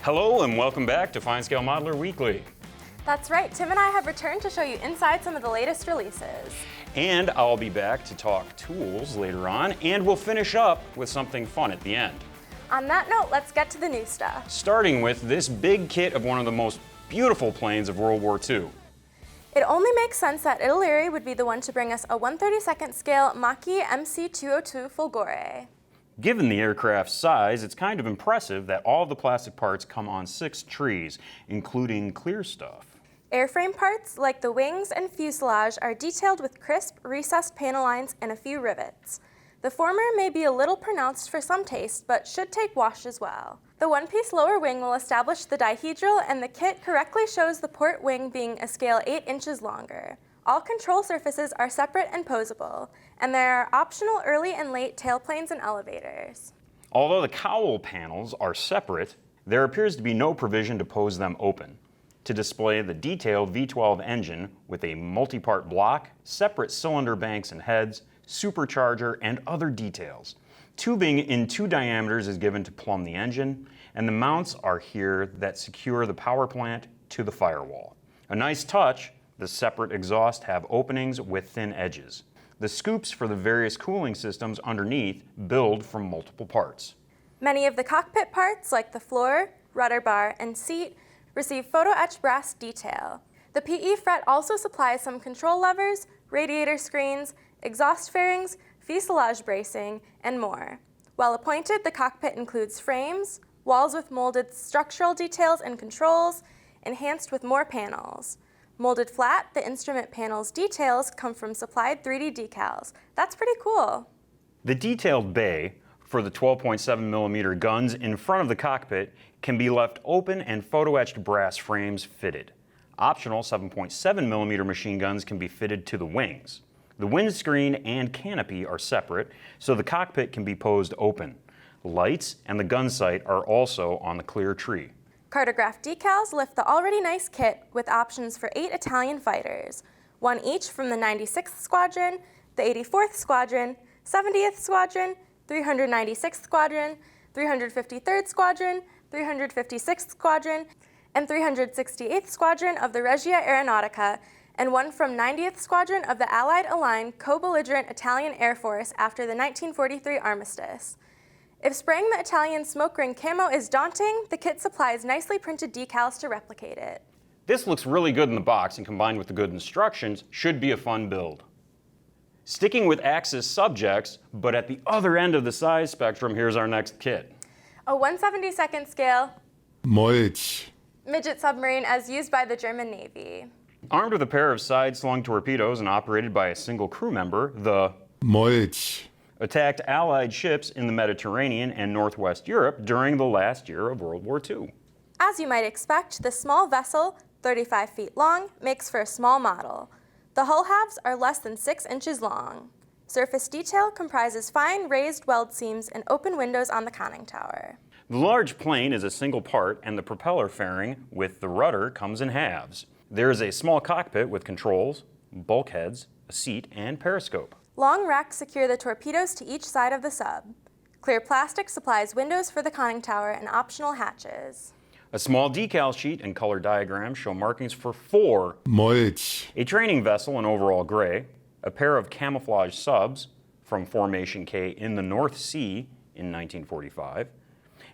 Hello and welcome back to FineScale Modeler Weekly. That's right, Tim and I have returned to show you inside some of the latest releases. And I'll be back to talk tools later on, and we'll finish up with something fun at the end. On that note, let's get to the new stuff. Starting with this big kit of one of the most beautiful planes of World War II. It only makes sense that Italeri would be the one to bring us a 1/32nd scale Macchi MC202 Folgore. Given the aircraft's size, it's kind of impressive that all the plastic parts come on 6 trees, including clear stuff. Airframe parts, like the wings and fuselage, are detailed with crisp, recessed panel lines and a few rivets. The former may be a little pronounced for some taste, but should take wash as well. The one-piece lower wing will establish the dihedral, and the kit correctly shows the port wing being a scale 8 inches longer. All control surfaces are separate and posable, and there are optional early and late tailplanes and elevators. Although the cowl panels are separate, there appears to be no provision to pose them open, to display the detailed V12 engine with a multi-part block, separate cylinder banks and heads, supercharger, and other details. Tubing in 2 diameters is given to plumb the engine, and the mounts are here that secure the power plant to the firewall. A nice touch, the separate exhaust have openings with thin edges. The scoops for the various cooling systems underneath build from multiple parts. Many of the cockpit parts, like the floor, rudder bar, and seat, receive photo-etched brass detail. The PE fret also supplies some control levers, radiator screens, exhaust fairings, fuselage bracing, and more. While appointed, the cockpit includes frames, walls with molded structural details and controls, enhanced with more panels. Molded flat, the instrument panel's details come from supplied 3D decals. That's pretty cool. The detailed bay for the 12.7mm guns in front of the cockpit can be left open and photo-etched brass frames fitted. Optional 7.7mm machine guns can be fitted to the wings. The windscreen and canopy are separate, so the cockpit can be posed open. Lights and the gun sight are also on the clear tree. Cartograph decals lift the already nice kit with options for 8 Italian fighters, 1 each from the 96th Squadron, the 84th Squadron, 70th Squadron, 396th Squadron, 353rd Squadron, 356th Squadron, and 368th Squadron of the Regia Aeronautica, and 1 from 90th Squadron of the Allied aligned co-belligerent Italian Air Force after the 1943 armistice. If spraying the Italian smoke ring camo is daunting, the kit supplies nicely printed decals to replicate it. This looks really good in the box, and combined with the good instructions, should be a fun build. Sticking with Axis subjects, but at the other end of the size spectrum, here's our next kit. A 1/72nd scale Molch midget submarine as used by the German Navy. Armed with a pair of side-slung torpedoes and operated by a single crew member, the Molch attacked Allied ships in the Mediterranean and Northwest Europe during the last year of World War II. As you might expect, the small vessel, 35 feet long, makes for a small model. The hull halves are less than 6 inches long. Surface detail comprises fine raised weld seams and open windows on the conning tower. The large plane is a single part, and the propeller fairing with the rudder comes in halves. There is a small cockpit with controls, bulkheads, a seat, and periscope. Long racks secure the torpedoes to each side of the sub. Clear plastic supplies windows for the conning tower and optional hatches. A small decal sheet and color diagrams show markings for 4 Molch a training vessel in overall gray, a pair of camouflage subs from Formation K in the North Sea in 1945,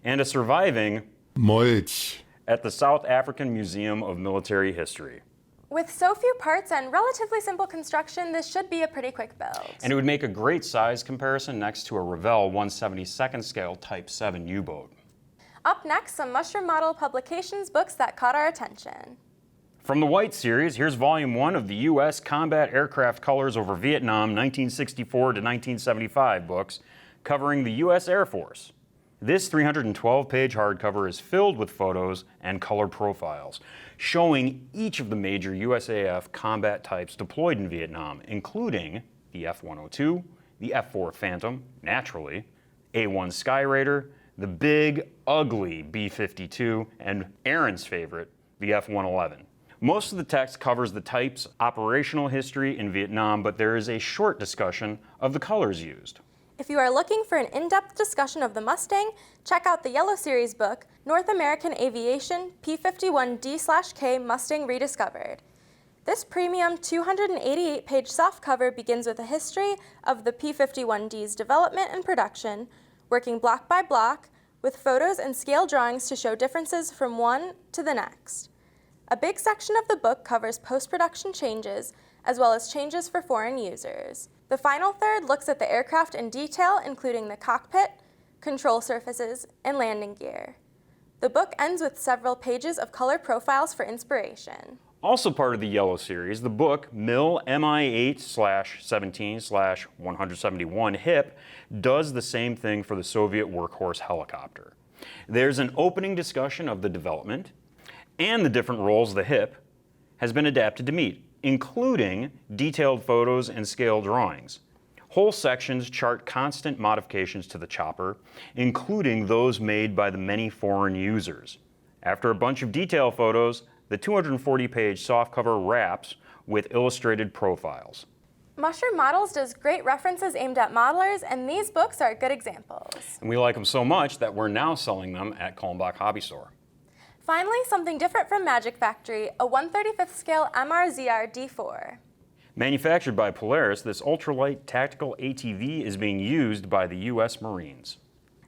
and a surviving Molch at the South African Museum of Military History. With so few parts and relatively simple construction, this should be a pretty quick build. And it would make a great size comparison next to a Revell 1/72nd scale Type 7 U-boat. Up next, some mushroom model publications books that caught our attention. From the White Series, here's Volume 1 of the U.S. Combat Aircraft Colors over Vietnam 1964 to 1975 books, covering the U.S. Air Force. This 312-page hardcover is filled with photos and color profiles, showing each of the major USAF combat types deployed in Vietnam, including the F-102, the F-4 Phantom, naturally, A-1 Skyraider, the big, ugly B-52, and Aaron's favorite, the F-111. Most of the text covers the type's operational history in Vietnam, but there is a short discussion of the colors used. If you are looking for an in-depth discussion of the Mustang, check out the Yellow Series book, North American Aviation P51D/K Mustang Rediscovered. This premium 288-page softcover begins with a history of the P51D's development and production, working block by block, with photos and scale drawings to show differences from one to the next. A big section of the book covers post-production changes, as well as changes for foreign users. The final third looks at the aircraft in detail, including the cockpit, control surfaces, and landing gear. The book ends with several pages of color profiles for inspiration. Also part of the Yellow Series, the book MIL MI8/17/171 HIP does the same thing for the Soviet workhorse helicopter. There's an opening discussion of the development and the different roles the HIP has been adapted to meet, including detailed photos and scale drawings. Whole sections chart constant modifications to the chopper, including those made by the many foreign users. After a bunch of detail photos, the 240-page softcover wraps with illustrated profiles. Mushroom Models does great references aimed at modelers, and these books are good examples. And we like them so much that we're now selling them at Kalmbach Hobby Store. Finally, something different from Magic Factory, a 1/35th scale MRZR D4. Manufactured by Polaris, this ultralight tactical ATV is being used by the U.S. Marines.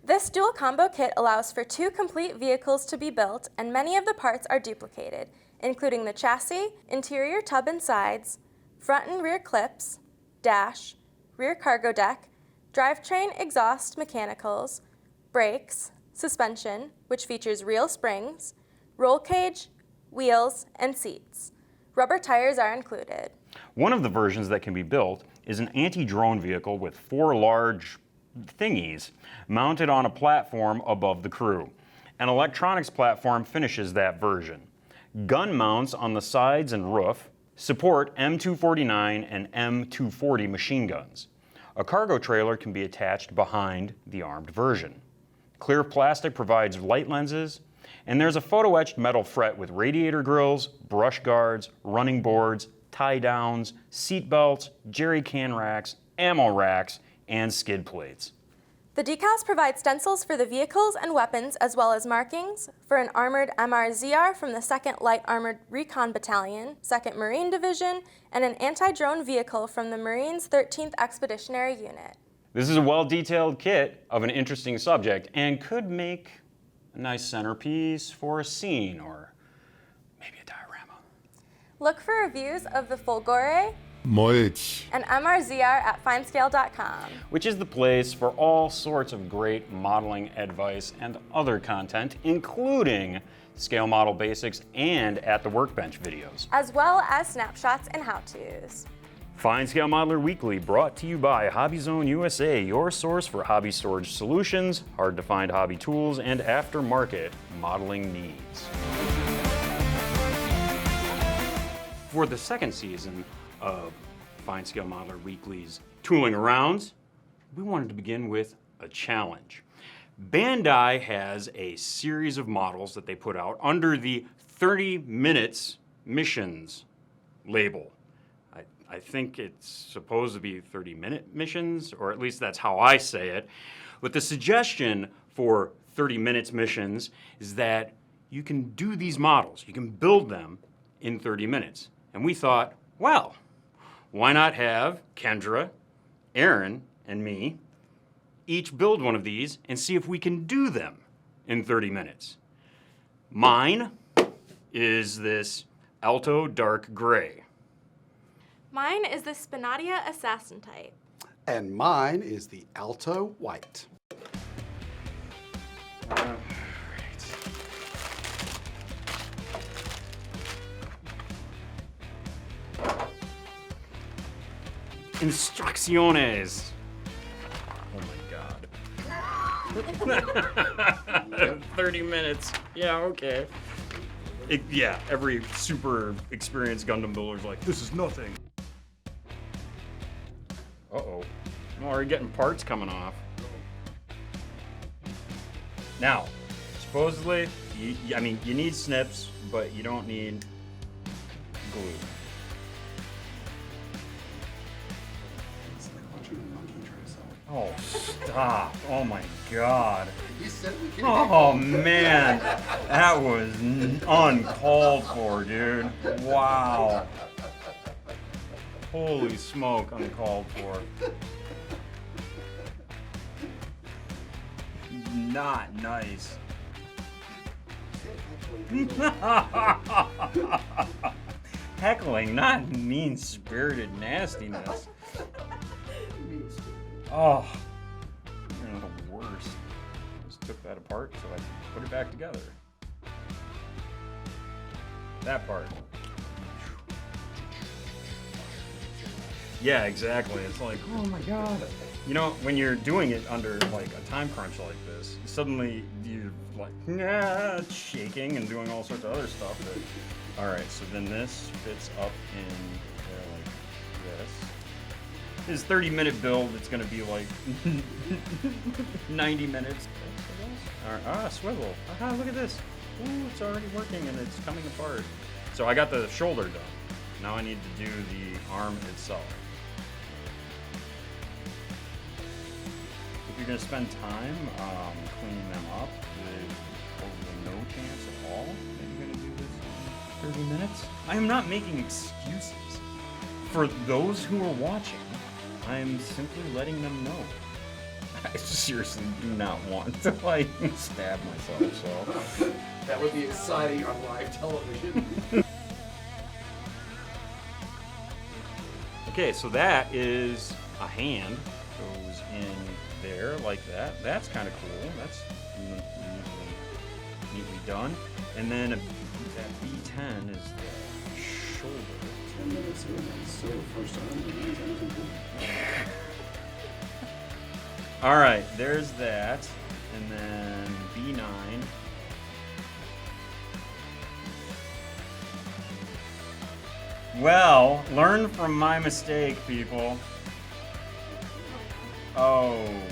This dual combo kit allows for 2 complete vehicles to be built, and many of the parts are duplicated, including the chassis, interior tub and sides, front and rear clips, dash, rear cargo deck, drivetrain, exhaust, mechanicals, brakes, suspension, which features real springs, roll cage, wheels, and seats. Rubber tires are included. One of the versions that can be built is an anti-drone vehicle with 4 large thingies mounted on a platform above the crew. An electronics platform finishes that version. Gun mounts on the sides and roof support M249 and M240 machine guns. A cargo trailer can be attached behind the armed version. Clear plastic provides light lenses, and there's a photo-etched metal fret with radiator grills, brush guards, running boards, tie-downs, seat belts, jerry can racks, ammo racks, and skid plates. The decals provide stencils for the vehicles and weapons, as well as markings for an armored MRZR from the 2nd Light Armored Recon Battalion, 2nd Marine Division, and an anti-drone vehicle from the Marines' 13th Expeditionary Unit. This is a well-detailed kit of an interesting subject and could make a nice centerpiece for a scene or maybe a diorama. Look for reviews of the Folgore Molch. and MRZR at FineScale.com. Which is the place for all sorts of great modeling advice and other content, including scale model basics and at the workbench videos. As well as snapshots and how-tos. FineScale Modeler Weekly, brought to you by Hobby Zone USA, your source for hobby storage solutions, hard-to-find hobby tools, and aftermarket modeling needs. For the second season of FineScale Modeler Weekly's Tooling Arounds, we wanted to begin with a challenge. Bandai has a series of models that they put out under the 30 minutes missions label. I think it's supposed to be 30-minute missions, or at least that's how I say it. But the suggestion for 30 minutes missions is that you can do these models, you can build them in 30 minutes. And we thought, well, why not have Kendra, Aaron, and me each build one of these and see if we can do them in 30 minutes. Mine is this Alto Dark Gray. Mine is the Spinatia Assassin type. And mine is the Alto White. Instrucciones. Oh my God. 30 minutes. Yeah, okay. Yeah, every super experienced Gundam builder's like, this is nothing. Uh-oh. I'm already getting parts coming off. Now, supposedly, you need snips, but you don't need glue. Oh, stop. Oh my God. You said we could. Oh man, that was uncalled for, dude. Wow. Holy smoke, uncalled for. Not nice. Heckling, not mean-spirited nastiness. Oh, you're the worst. Just took that apart so I could put it back together. That part. Yeah, exactly. It's like, oh my God. You know, when you're doing it under like a time crunch like this, suddenly you're like, shaking and doing all sorts of other stuff. That, all right, so then this fits up in there like this. His 30-minute build, it's gonna be like 90 minutes. All right, swivel. Aha, look at this. Ooh, it's already working and it's coming apart. So I got the shoulder done. Now I need to do the arm itself. If you're gonna spend time cleaning them up, there's probably no chance at all that you're gonna do this in 30 minutes. I am not making excuses. For those who are watching, I am simply letting them know. I seriously do not want to like stab myself, so. That would be exciting on live television. Okay, so that is a hand. Goes in there like that. That's kind of cool. That's neatly done. And then that B10 is the shoulder. 10 minutes in, so first time. All right, there's that. And then B9. Well, learn from my mistake, people. Oh, no.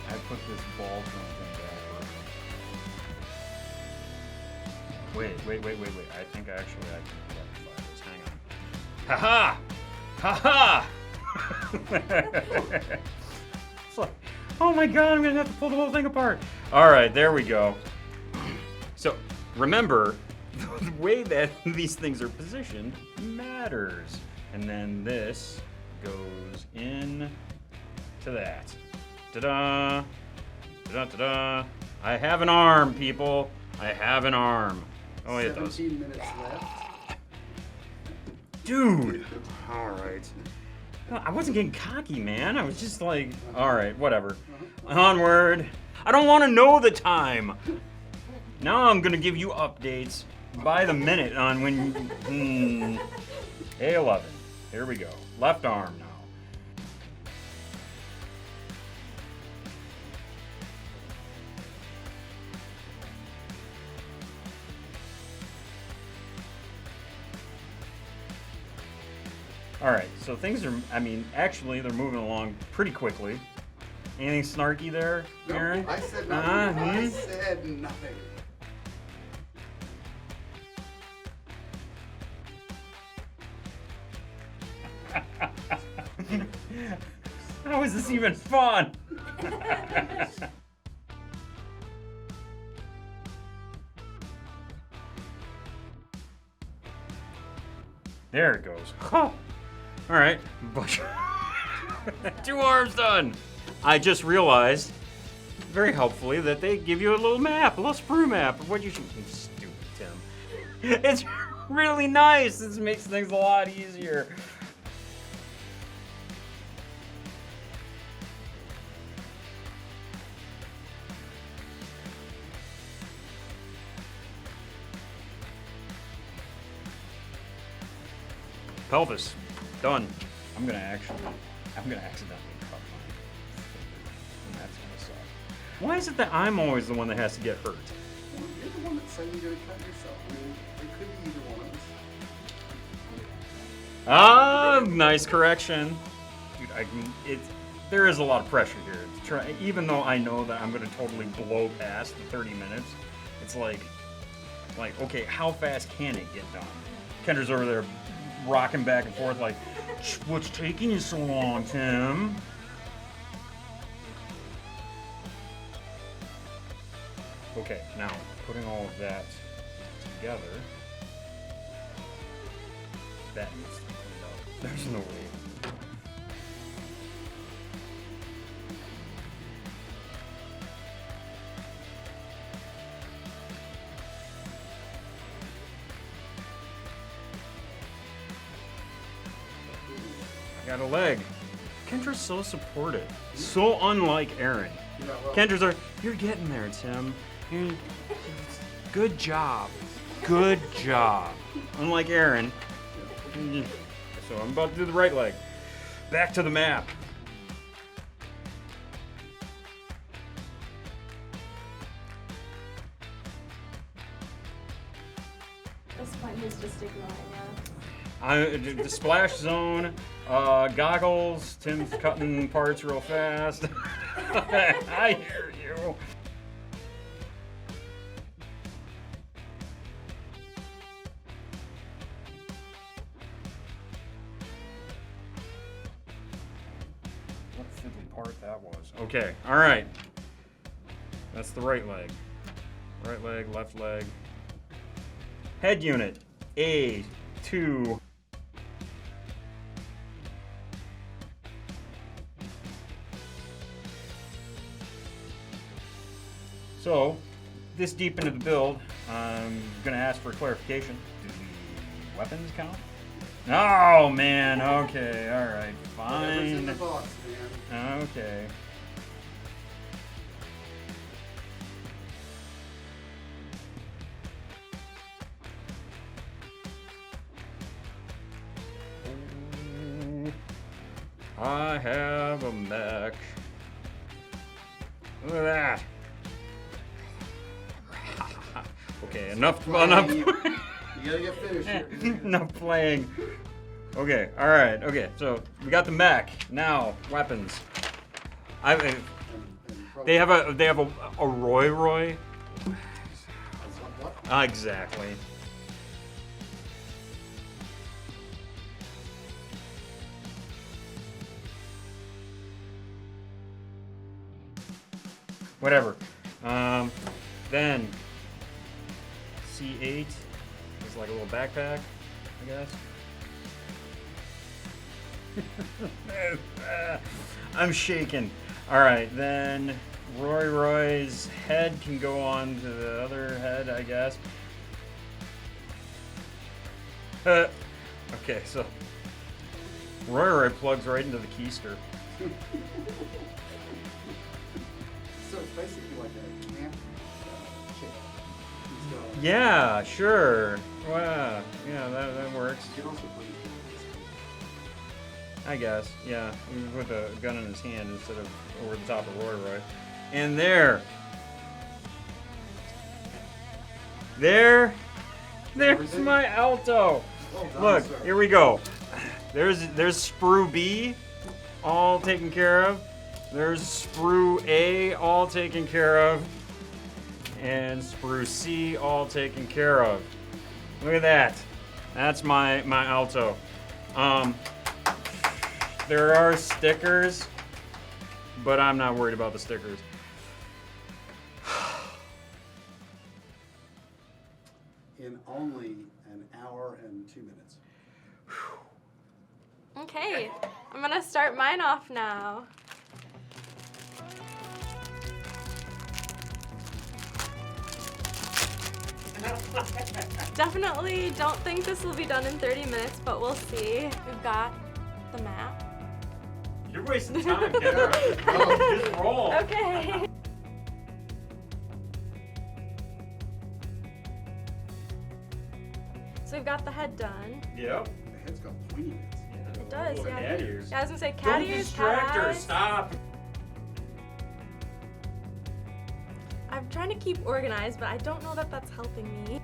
I put this ball joint thing backward. Wait. I think actually I can rectify this. Hang on. Ha-ha! It's like, oh my God, I'm gonna have to pull the whole thing apart. All right, there we go. So, remember, the way that these things are positioned matters. And then this goes in to that. Ta-da! Ta-da, ta-da! I have an arm, people. I have an arm. Oh, it does. 17 minutes left. Dude! Alright. I wasn't getting cocky, man. I was just like, alright, whatever. Onward. I don't want to know the time. Now I'm going to give you updates by the minute on when... A11. Here we go. Left arm now. All right, so things are, I mean, actually they're moving along pretty quickly. Anything snarky there, Aaron? No, I said nothing. I said nothing. How is this even fun? There it goes. Huh. All right, two arms done. I just realized, very helpfully, that they give you a little map, a little sprue map of what you should. Stupid Tim. It's really nice. This makes things a lot easier. Pelvis, done. I'm gonna accidentally cut mine. And that's gonna suck. Why is it that I'm always the one that has to get hurt? Well, you're the one that said you're gonna cut yourself. I mean, it could be either one of us. Nice correction. Dude, there is a lot of pressure here. To try, even though I know that I'm gonna totally blow past the 30 minutes, it's like, okay, how fast can it get done? Kendra's over there rocking back and forth like, what's taking you so long, Tim? Okay, now putting all of that together, that needs to be cleaned up. There's no way. I got a leg. Kendra's so supportive. So unlike Aaron. Kendra's like, you're getting there, Tim. Good job. Good job. Unlike Aaron. So I'm about to do the right leg. Back to the map. This point, he's just ignoring us. The splash zone, goggles. Tim's cutting parts real fast. I hear you. What fiddly part that was. Okay, all right. That's the right leg. Right leg, left leg. Head unit, A2. So, this deep into the build, I'm gonna ask for clarification. Do the weapons count? Oh man, okay, alright, Whatever's in the fine. box, man. Okay. Ooh, I have a mech. Look at that. Okay, enough. You gotta get finished here. Enough playing. Okay, all right. Okay, so we got the mech. Now weapons. They have a Roy. What? Exactly. Whatever. Then C8 is like a little backpack, I guess. I'm shaking. All right, then Roy's head can go on to the other head, I guess. Okay, so Roy plugs right into the keister. So it's basically like a camp chick. He's got- Yeah, sure. Wow. Yeah, that works. You can also put it I guess. Yeah. With a gun in his hand instead of over the top of Roy. And there's Everything? my Alto. Well done, Look, sir. here we go. There's sprue B, all taken care of. There's sprue A, all taken care of. And sprue C, all taken care of. Look at that. That's my Alto. There are stickers, but I'm not worried about the stickers. in only an hour and 2 minutes. Okay, I'm gonna start mine off now. Definitely don't think this will be done in 30 minutes, but we'll see. We've got the map. You're wasting time, Kendra. Just roll. Okay. So we've got the head done. Yep. The head's got pointy bits. It does, Little yeah. cat ears. Yeah, I was gonna say cat Don't ears, distract cat her. eyes. Stop. I'm trying to keep organized, but I don't know that that's helping me.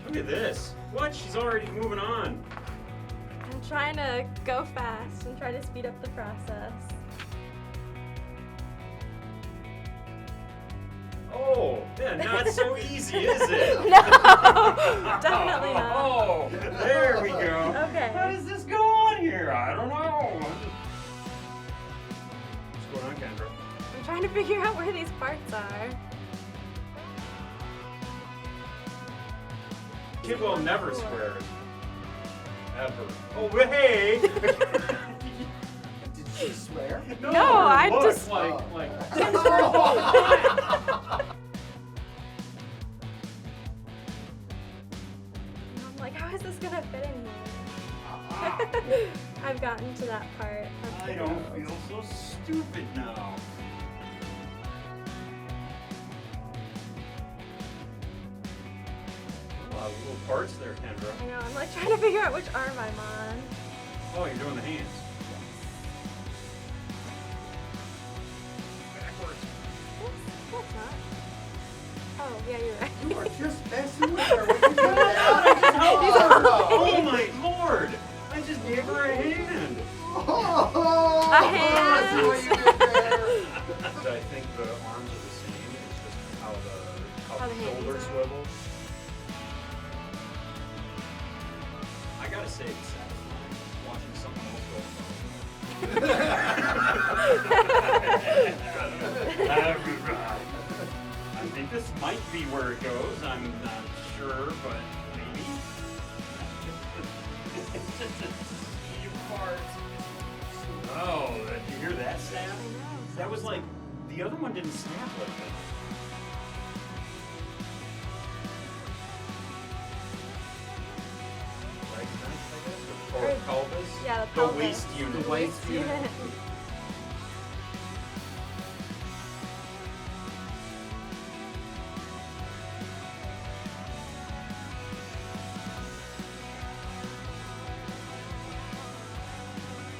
Look at this. What? She's already moving on. I'm trying to go fast and try to speed up the process. Oh, yeah, not so easy, is it? No, definitely not. Oh, there we go. Okay. How does this go on here? I don't know. What's going on, Kendra? I'm trying to figure out where these parts are. Kid will never swear. Ever. Oh, hey! Did she swear? No, I look, just- like. I'm like, how is this gonna fit in here? I've gotten to that part. I don't feel so stupid now. A lot of little parts there, Kendra. I know, I'm like trying to figure out which arm I'm on. Oh, you're doing the hands. Backwards. That's not. Oh, yeah, you're right. You are just messing with her. What you doing now? Oh my lord! I just gave her a hand. A hand. I see what you did there. I think the arms are the same. It's just how the How the shoulder hands are. swivels. I gotta say, it's satisfying watching someone else go. I think this might be where it goes. I'm not sure, but maybe. It's just a few parts. Oh, did you hear that snap? I know. That was like, the other one didn't snap like that. Right side, I guess, or Or- pelvis? Yeah, the The pelvis. waist unit. The waist unit.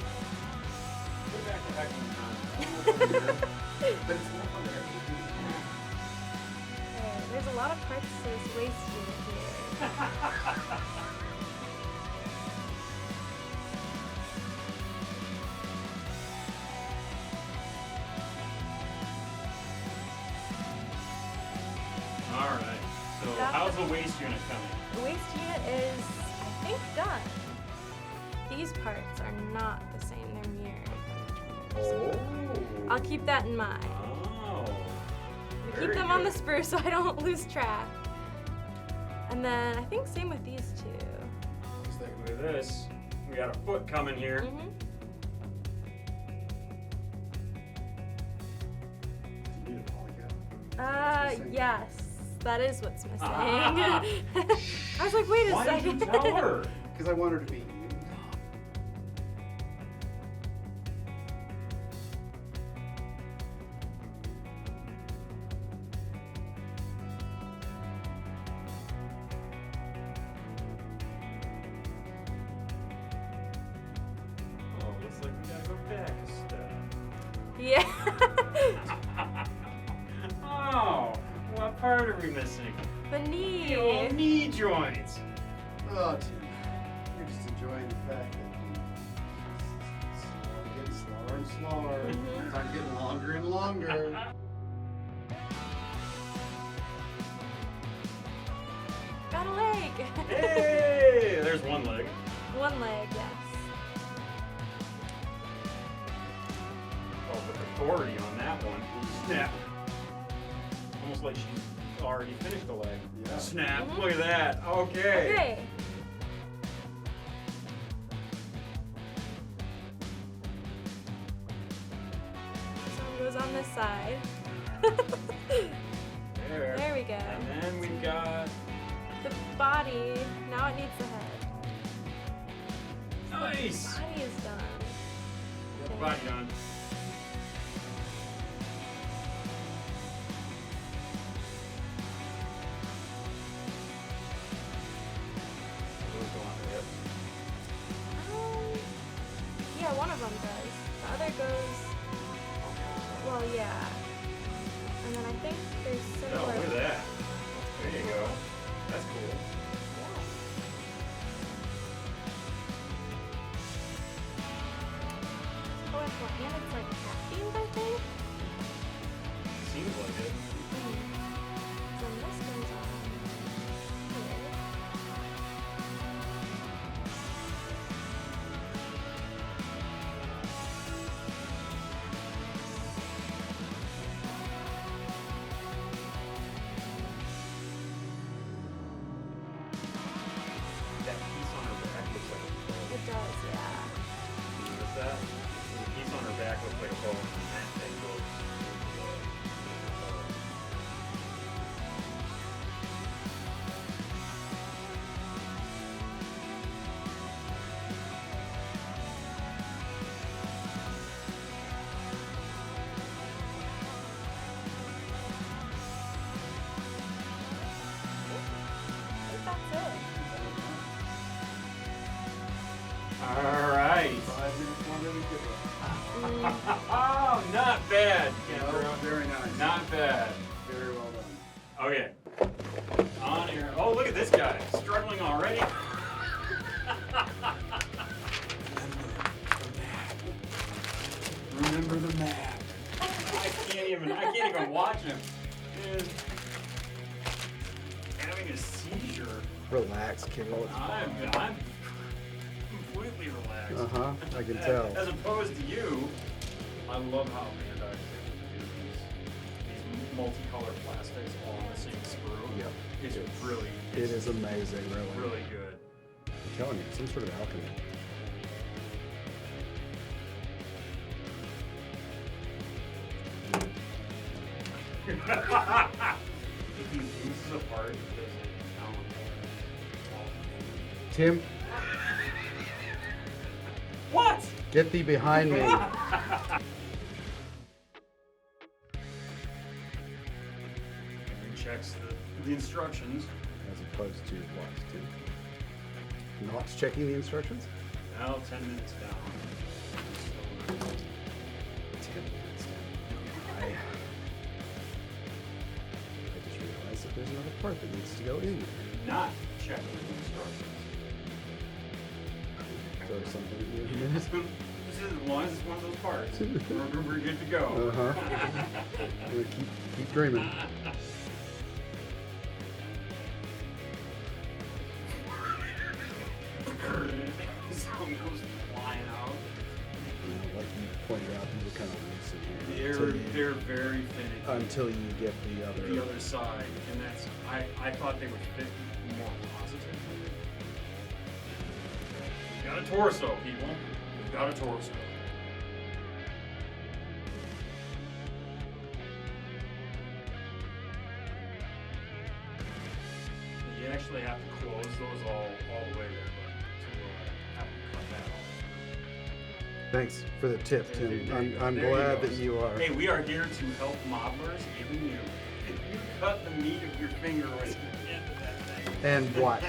Go back to hacking time. But it's more fun to have you do Okay, there's a lot of parts to this waist unit here. All right. So That's how's the- the waist unit coming? The waist unit is, I think, done. These parts are not the same, they're mirrored. Oh. I'll keep that in mind. Oh. Keep Very them on the good. sprue so I don't lose track. And then I think same with these two. Let's take a look at this. We got a foot coming here. Mm-hmm. it. You need a polygon. What's missing? Yes, that is what's missing. Ah. I was like, wait a Why second. did you tell her? Because I want her to be. Oh, looks like we gotta go back a step. Yeah. Oh, what part are we missing? The knee. The old knee joints. Oh, Tim. You're just enjoying the fact that it's getting slower and slower. Mhm. Time getting longer and longer. Got a leg. Hey, there's one leg. One leg, yes. Oh, with authority on that one. Snap. Almost like she's already finished the leg. Yeah. Snap. Mhm. Look at that. Okay. Okay. This one goes on this side. There. There we go. And then we've got. The body, now it needs the head. Nice. The body is done. Get the body done. Those go on the hips. Yeah, one of them does. The other goes, well, yeah. And then I think there's Oh, similar. look at that. There you go. That's cool. and it's like cat themed, I think. Seems like it. So this goes on here. That piece on her back looks like a bow. It does, yeah. Notice that? The piece on her back looks like a bow, and that thing goes. I think that's it. All right. 5 minutes longer than typical. Oh, not bad, Kendra. Very nice. Not bad. Very well done. Okay. On here. Oh, look at this guy. Struggling already. Remember the map. I can't even watch him. He's having a seizure. Relax, kiddo. I'm completely relaxed. Uh-huh, I can tell. As opposed to you, I love how Bandai is able to do these multicolor plastics all on the same screw. Yep. It's really, It is amazing, really. really good. I'm telling you, some sort of alchemy. If he loses a part, does it count? Tim, What? get thee behind me. And checks the instructions. As opposed to what, Tim? Not checking the instructions? Now 10 minutes down. 10 minutes. I just realized that there's another part that needs to go in there. Not checking the instructions. So something in a minute. As long as it's one of those parts, we're good to go. Uh-huh. I'm gonna keep dreaming. Something goes flying out. Like you pointed out, these are kind of loose in here. They're very finicky. Until you get the other Side, and that's I thought they would fit more positively. We've got a torso, people. We've got a torso. You actually have to close those all the way there, but to have to cut that off. Thanks for the tip, Tim. I'm There you glad go. that you are. Hey, we are here to help modelers, even you. If you cut the meat of your finger with the end of that thing. And what?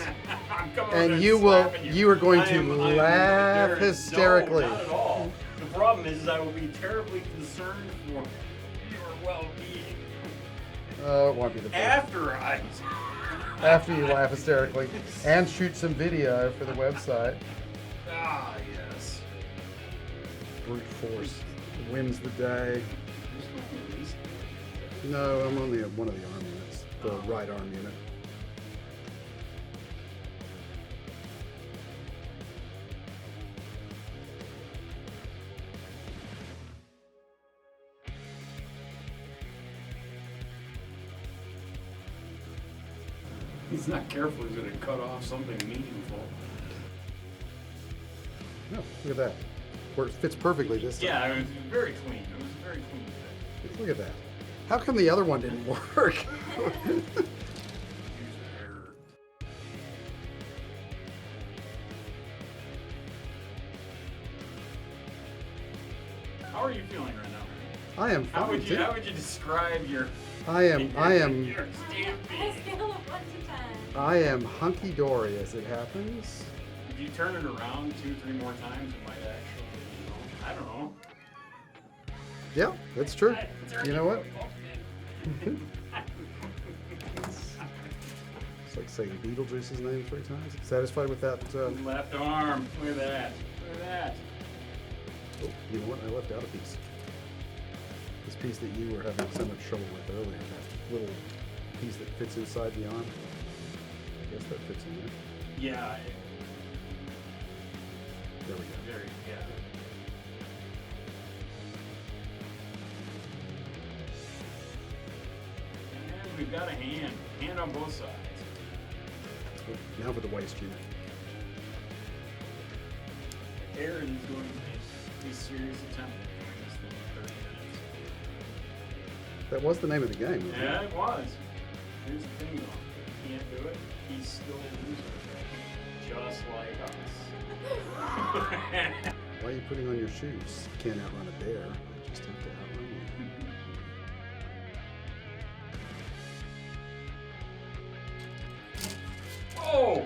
I'm coming over there And you will. slapping You are going I to am laugh there- hysterically. No, not at all. The problem is I will be terribly concerned for your well-being Oh, it won't be the best. After you laugh hysterically and shoot some video for the website. Ah, yes. Brute force wins the day. No, I'm on one of the arm units, the right arm unit. He's not careful, he's going to cut off something meaningful. No, look at that. Works, fits perfectly this time. Yeah, it was very clean. It was a very clean fit. Look at that. How come the other one didn't work? User error. How are you feeling right now? I am How fine. would you describe your I am your stampede? Scale of 1 to 10. I am hunky dory as it happens. If you turn it around 2-3 more times, it might actually, I don't know. Yeah, that's true. You know what? It's like saying Beetlejuice's name 3 times. Satisfied with that? Left arm. Look at that. Look at that. Oh, you know what? I left out a piece. This piece that you were having so much trouble with earlier, that little piece that fits inside the arm. I guess that fits in there. Yeah. There we go. Very, yeah. And we've got a hand on both sides. Oh, now for the waist unit. Aaron is going to make a serious attempt at doing this thing in 30 minutes. That was the name of the game, wasn't Yeah, it? it was. Here's the thing though. If he can't do it, he's still a loser. Just like us. Why are you putting on your shoes? You can't outrun a bear. You just have to outrun one. Oh!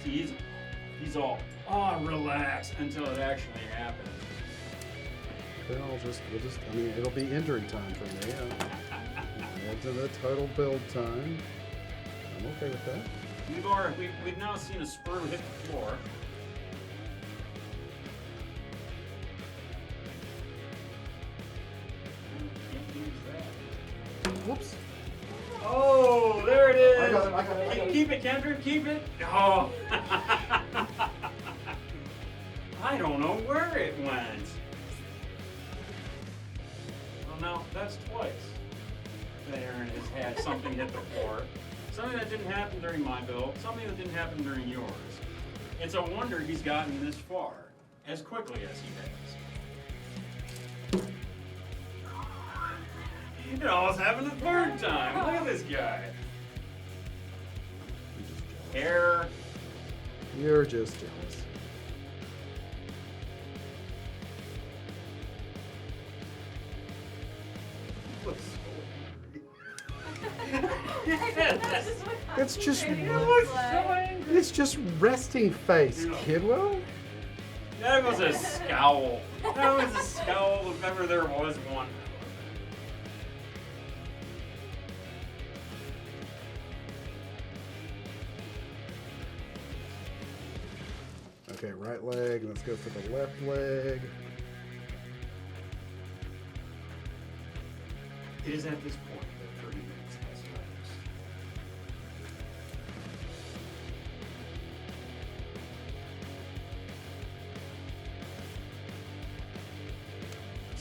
See, he's all, oh, relax until it actually happens. Then I mean, it'll be injury time for me. Add to the total build time. I'm okay with that. We've now seen a sprue hit the floor. Can't use that. Whoops. Oh, there it is. I got it. Keep it, Kendrick, keep it. Oh. I don't know where it went. Well, now that's twice that Aaron has had something hit the floor. Something that didn't happen during my build, something that didn't happen during yours. It's a wonder he's gotten this far as quickly as he has. It almost happened the third time. Look at this guy. Error. You're just jealous. Looks It's just so angry. it's just resting face, Kidwell. That was a scowl. That was a scowl if ever there was one. Okay, right leg. Let's go for the left leg. It is at this point that 30 minutes has elapsed.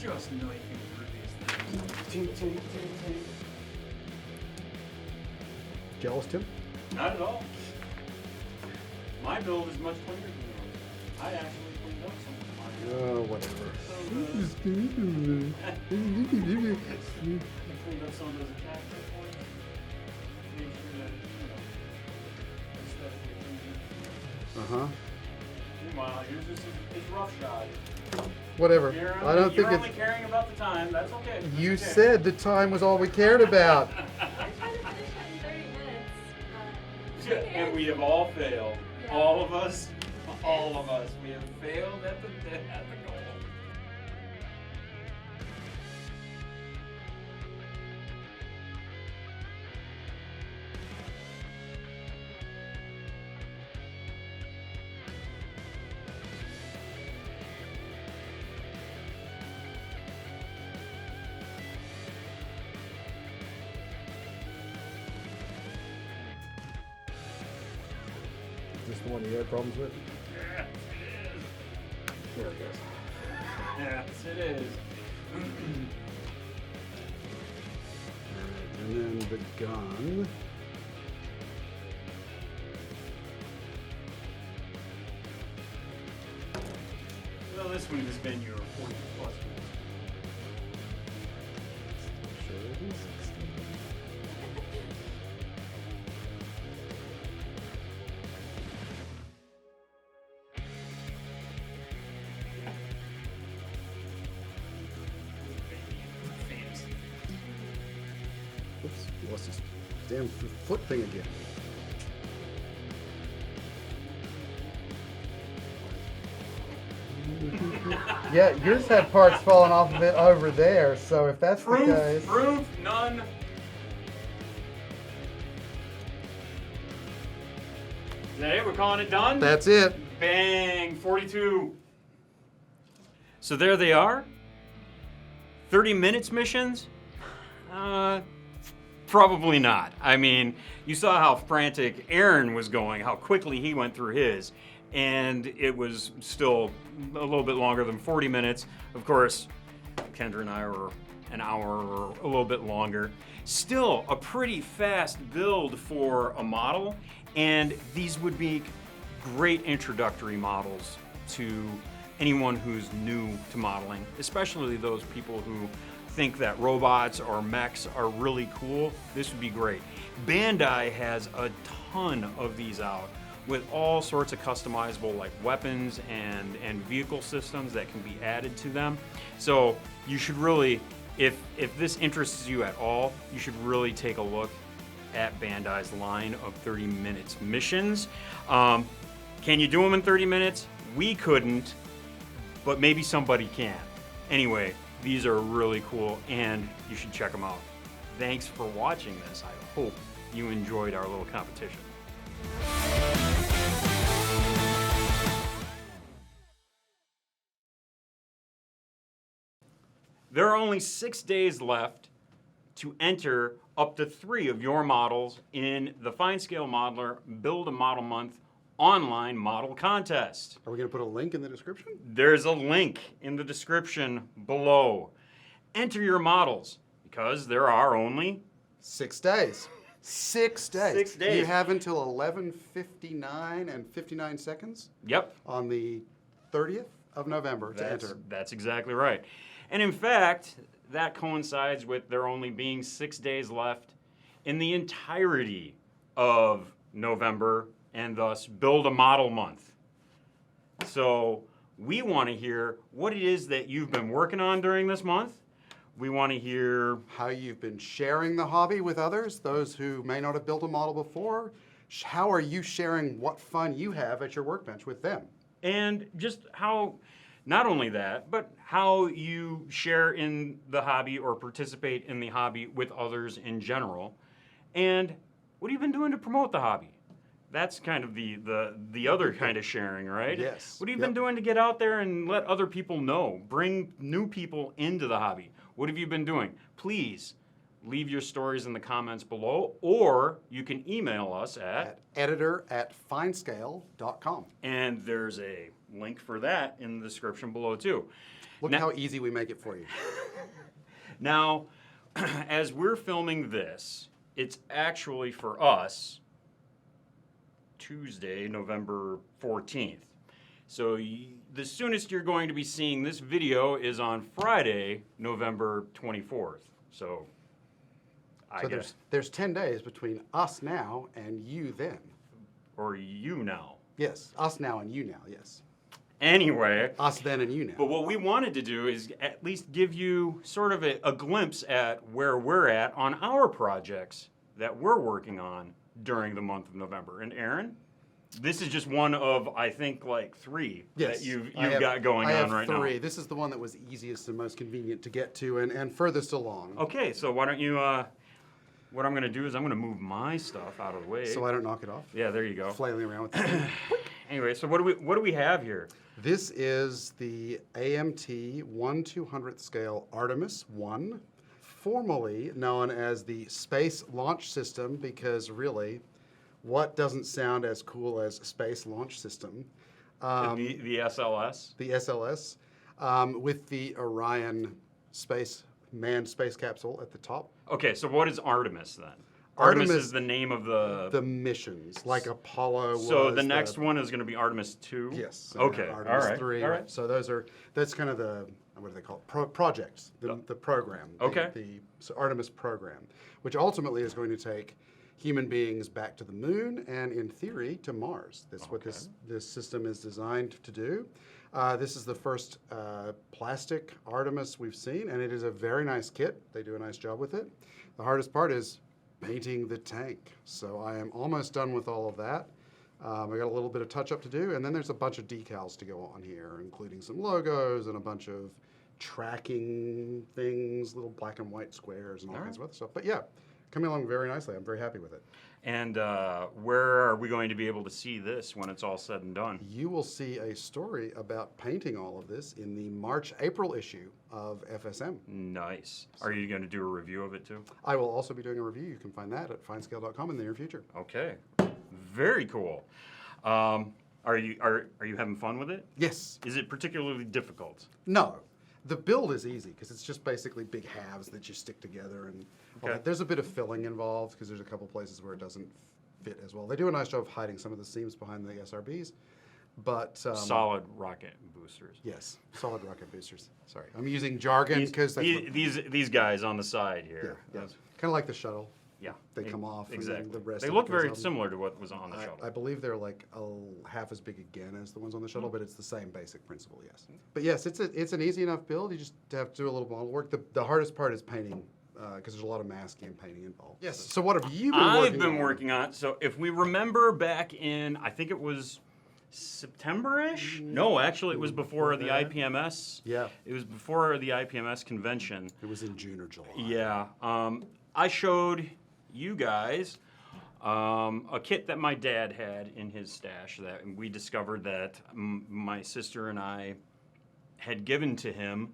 Just know you can root these things. Tink, tink, tink, tink. Jealous, Tim? Not at all. My build is much cleaner than yours. I actually cleaned up some of mine. Oh, whatever. I cleaned up some of those attack points. Make sure that, aesthetically pleasing. Uh-huh. Meanwhile, here's just his roughshod. Whatever. I don't think you're it's... only caring about the time. That's okay. That's You okay. said the time was all we cared about. I tried to finish it in 30 minutes. And we have all failed. Yeah. All of us. All of us. We have failed at the goal. Is this the one you had problems with? Yes, it is. There it goes. Yes, it is. And then the gun. Well, this one has been your 40 plus minutes. Sure it is. Oops, lost his damn foot thing again. Yeah, yours had parts falling off of it over there, so if that's the case... Proof, none. Is that it? We're calling it done? That's it. Bang, 42. So there they are. 30 minutes missions? Probably not. I mean, you saw how frantic Aaron was going, how quickly he went through his, and it was still a little bit longer than 40 minutes. Of course, Kendra and I were an hour or a little bit longer. Still a pretty fast build for a model, and these would be great introductory models to anyone who's new to modeling, especially those people who think that robots or mechs are really cool. This would be great. Bandai has a ton of these out with all sorts of customizable like weapons and vehicle systems that can be added to them. So you should really, if this interests you at all, you should really take a look at Bandai's line of 30 minutes missions. Can you do them in 30 minutes? We couldn't, but maybe somebody can. Anyway, these are really cool and you should check them out. Thanks for watching this. I hope you enjoyed our little competition. There are only 6 days left to enter up to 3 of your models in the FineScale Modeler Build a Model Month online model contest. Are we going to put a link in the description? There's a link in the description below. Enter your models because there are only 6 days. 6 days. 6 days. You have until 11:59 and 59 seconds Yep. on the 30th of November to enter. That's exactly right. And in fact, that coincides with there only being 6 days left in the entirety of November and thus Build a Model Month. So we want to hear what it is that you've been working on during this month. We want to hear How you've been sharing the hobby with others, those who may not have built a model before. How are you sharing what fun you have at your workbench with them? and just how, not only that, but how you share in the hobby or participate in the hobby with others in general. And what have you been doing to promote the hobby? That's kind of the other kind of sharing, right? Yes. What have you been doing to get out there and let other people know? Bring new people into the hobby. What have you been doing? Please leave your stories in the comments below, or you can email us at editor@finescale.com. and there's a link for that in the description below too. Look Now- how easy we make it for you. Now, as we're filming this, it's actually for us Tuesday, November 14th. So the soonest you're going to be seeing this video is on Friday, November 24th. So I So guess, there's 10 days between us now and you then. or you now. Yes, us now and you now, yes. Anyway, Us then and you now. but what we wanted to do is at least give you sort of a glimpse at where we're at on our projects that we're working on during the month of November. And Aaron, this is just one of, I think, like 3 that you've got going on right now. I have 3. This is the one that was easiest and most convenient to get to and furthest along. Okay, so why don't you, what I'm going to do is I'm going to move my stuff out of the way. So I don't knock it off. Yeah, there you go. Flailing around with it. Anyway, so what do we have here? This is the AMT 1/200th scale Artemis 1, formerly known as the Space Launch System, because really, what doesn't sound as cool as Space Launch System? The SLS? The SLS, with the Orion manned space capsule at the top. Okay, so what is Artemis then? Artemis is the name of The missions, like Apollo was. So the next one is going to be Artemis 2? Yes. and Okay, Artemis all right. 3. All right. So that's kind of the, what do they call it? Projects, the program. Okay. So Artemis program, which ultimately is going to take human beings back to the moon and, in theory, to Mars. That's what this system is designed to do. This is the first plastic Artemis we've seen, and it is a very nice kit. They do a nice job with it. The hardest part is painting the tank. So I am almost done with all of that. I got a little bit of touch-up to do, and then there's a bunch of decals to go on here, including some logos and a bunch of tracking things, little black and white squares and all kinds of other stuff. But yeah, coming along very nicely. I'm very happy with it. And where are we going to be able to see this when it's all said and done? You will see a story about painting all of this in the March-April issue of FSM. Nice. Are you going to do a review of it too? I will also be doing a review. You can find that at FineScale.com in the near future. Okay. Very cool. Are you having fun with it? Yes. Is it particularly difficult? No. The build is easy because it's just basically big halves that you stick together, and Okay. there's a bit of filling involved because there's a couple places where it doesn't fit as well. They do a nice job of hiding some of the seams behind the SRBs, but Solid rocket boosters. yes, solid rocket boosters. Sorry, I'm using jargon because These guys on the side here. kind of like the shuttle. Yeah. They come off, and then Exactly. the rest They of it look goes very on. similar to what was on the shuttle. I believe they're like half as big again as the ones on the shuttle, but it's the same basic principle, yes. But yes, it's an easy enough build. You just have to do a little model work. The hardest part is painting because there's a lot of masking and painting involved. Yes. So what have you been working on? I've been working on. So if we remember back in, I think it was September-ish? No, actually, it was before the IPMS. Yeah. It was before the IPMS convention. It was in June or July. Yeah. I showed you guys a kit that my dad had in his stash that we discovered that my sister and I had given to him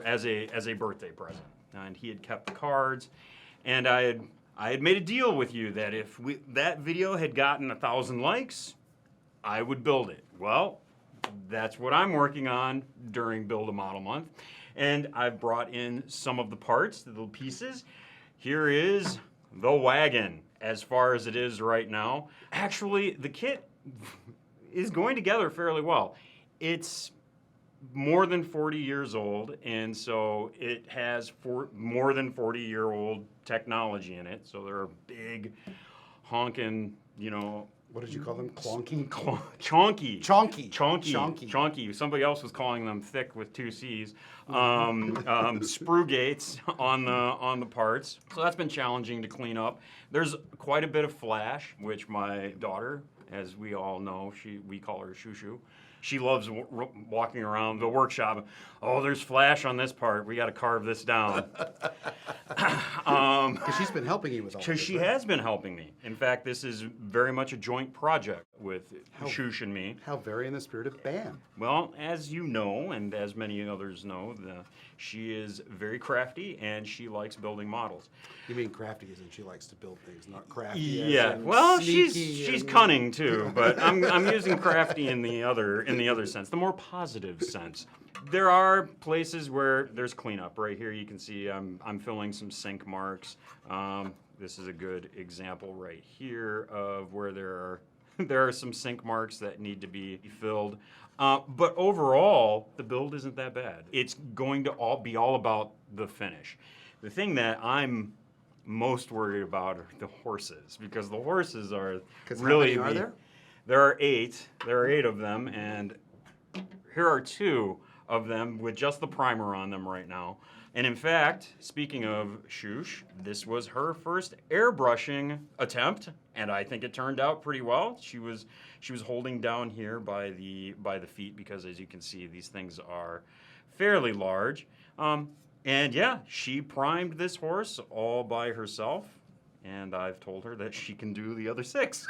as a birthday present, and he had kept the cards, and I had made a deal with you that if that video had gotten 1,000 likes, I would build it. Well, that's what I'm working on during Build a Model Month, and I've brought in some of the parts, the little pieces. Here is the wagon as far as it is right now. Actually, the kit is going together fairly well. It's more than 40 years old, and so it has more than 40-year-old technology in it. So there are big, honking, What did you call them? Clonky? chonky. Chonky. Chonky. Somebody else was calling them thick with 2 C's. Sprue gates on the parts. So that's been challenging to clean up. There's quite a bit of flash, which my daughter, as we all know, we call her Shushu. She loves walking around the workshop. Oh, there's flash on this part. We got to carve this down. Because she's been helping you with all Because this, she right? has been helping me. In fact, this is very much a joint project with Shush and me. How very in the spirit of BAMM. Well, as you know, and as many others know, she is very crafty and she likes building models. You mean crafty as in she likes to build things, not crafty as Yeah, in well, sneaky she's and- cunning too, but I'm using crafty in the other sense, the more positive sense. There are places where there's cleanup. Right here, you can see I'm filling some sink marks. This is a good example right here of where there are some sink marks that need to be filled. But overall, the build isn't that bad. It's going to be all about the finish. The thing that I'm most worried about are the horses, because the horses are 'Cause really. how many are there? There are 8. There are 8 of them, and here are 2 of them with just the primer on them right now. And in fact, speaking of Shush, this was her first airbrushing attempt, and I think it turned out pretty well. She was holding down here by the feet because, as you can see, these things are fairly large. And yeah, she primed this horse all by herself, and I've told her that she can do the other 6.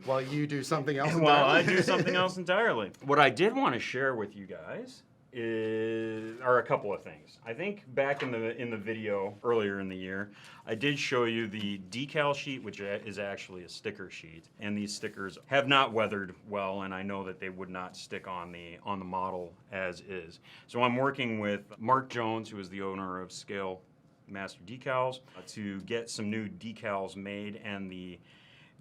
While you do something else. Well, I entirely. do something else entirely. What I did want to share with you guys are a couple of things. I think back in the video earlier in the year, I did show you the decal sheet, which is actually a sticker sheet, and these stickers have not weathered well, and I know that they would not stick on the model as is. So I'm working with Mark Jones, who is the owner of Scale Master Decals, to get some new decals made, and the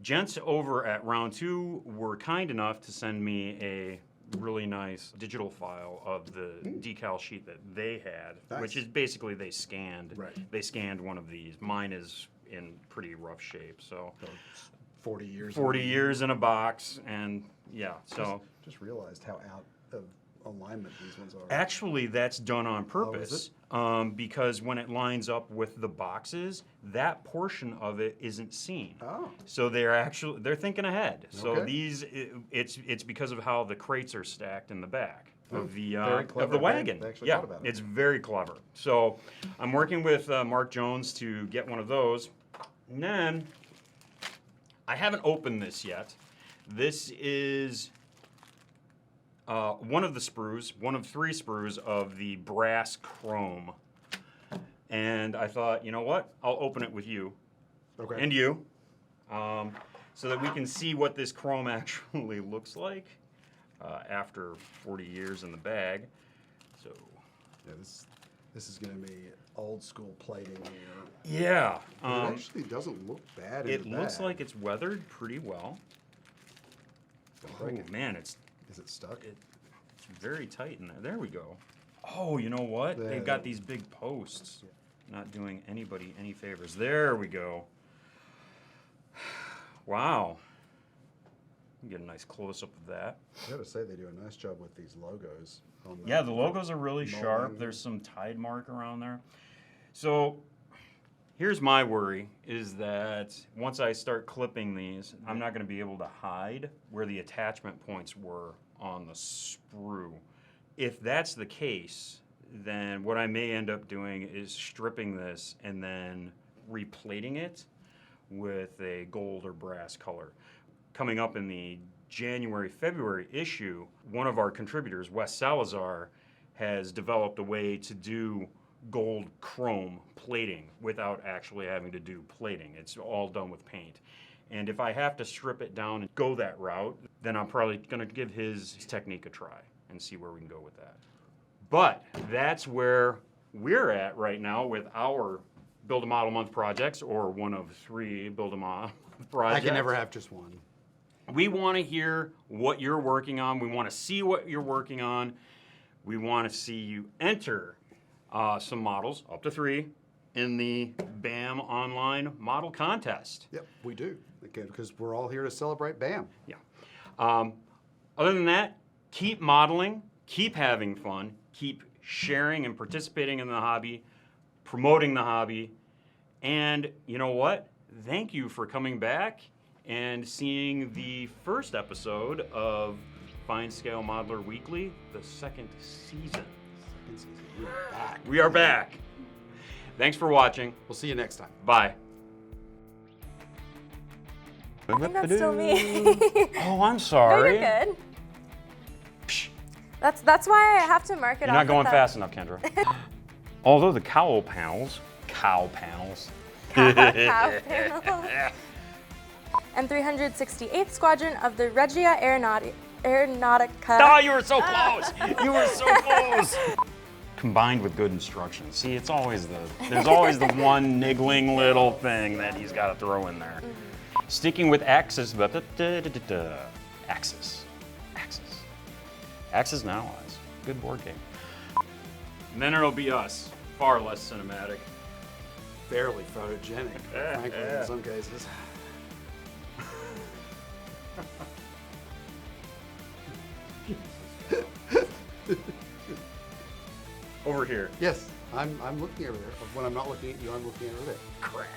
gents over at Round 2 were kind enough to send me a really nice digital file of the decal sheet that they had, Nice. which is basically they scanned Right. one of these. Mine is in pretty rough shape, so 40 years. 40 years in a box, and yeah, so Just realized how out of alignment these ones are. actually that's done on Oh, purpose. is Because when it lines up with the boxes, that portion of it isn't seen. Oh. So they're thinking ahead. So Okay. these, it's because of how the crates are stacked in the back. of the very of clever. the wagon. They actually Yeah, thought about it. it's very clever. So I'm working with Mark Jones to get one of those. And then I haven't opened this yet. This is one of the sprues, one of 3 sprues of the brass chrome. And I thought, you know what? I'll open it with you Okay. and you, so that we can see what this chrome actually looks like after 40 years in the bag. So, Yeah, this is going to be old school plating here. yeah, It actually doesn't look bad in it the looks bag. like it's weathered pretty well. Don't Oh break it. man, it's Is it stuck? very tight in there. There we go. Oh, you know what? There. They've got these big posts. Not doing anybody any favors. There we go. Wow. Get a nice close-up of that. I gotta say they do a nice job with these logos. On Yeah, the logos are really molding. sharp. There's some tide mark around there. So here's my worry, is that once I start clipping these, I'm not going to be able to hide where the attachment points were on the sprue. If that's the case, then what I may end up doing is stripping this and then replating it with a gold or brass color. Coming up in the January-February issue, one of our contributors, Wes Salazar, has developed a way to do gold chrome plating without actually having to do plating. It's all done with paint. And if I have to strip it down and go that route, then I'm probably going to give his technique a try and see where we can go with that. But that's where we're at right now with our Build a Model Month projects, or one of 3 Build a Model projects. I can never have just one. We want to hear what you're working on. We want to see what you're working on. We want to see you enter some models, up to 3, in the BAMM online model contest. Yep, we do. Okay, because we're all here to celebrate BAMM. Yeah. Other than that, keep modeling, keep having fun, keep sharing and participating in the hobby, promoting the hobby, and you know what? Thank you for coming back and seeing the first episode of FineScale Modeler Weekly, the 2nd season. We're back. We are back. Thanks for watching. We'll see you next time. Bye. I think that's still me. Oh, I'm No, sorry. you're good. That's why I have to mark it You're off not going with fast enough, Kendra. Although the cow panels, cow panel. And 368th Squadron of the Regia Aeronautica. oh, you were so close. You were so close. Combined with good instructions. See, there's always the one niggling little thing that he's got to throw in there. Sticking with Axis, Axis and Allies. Good board game. And then it'll be us. Far less cinematic. Fairly photogenic, frankly, in some cases. Over here. Yes, I'm looking over there. When I'm not looking at you, I'm looking over there. Crack.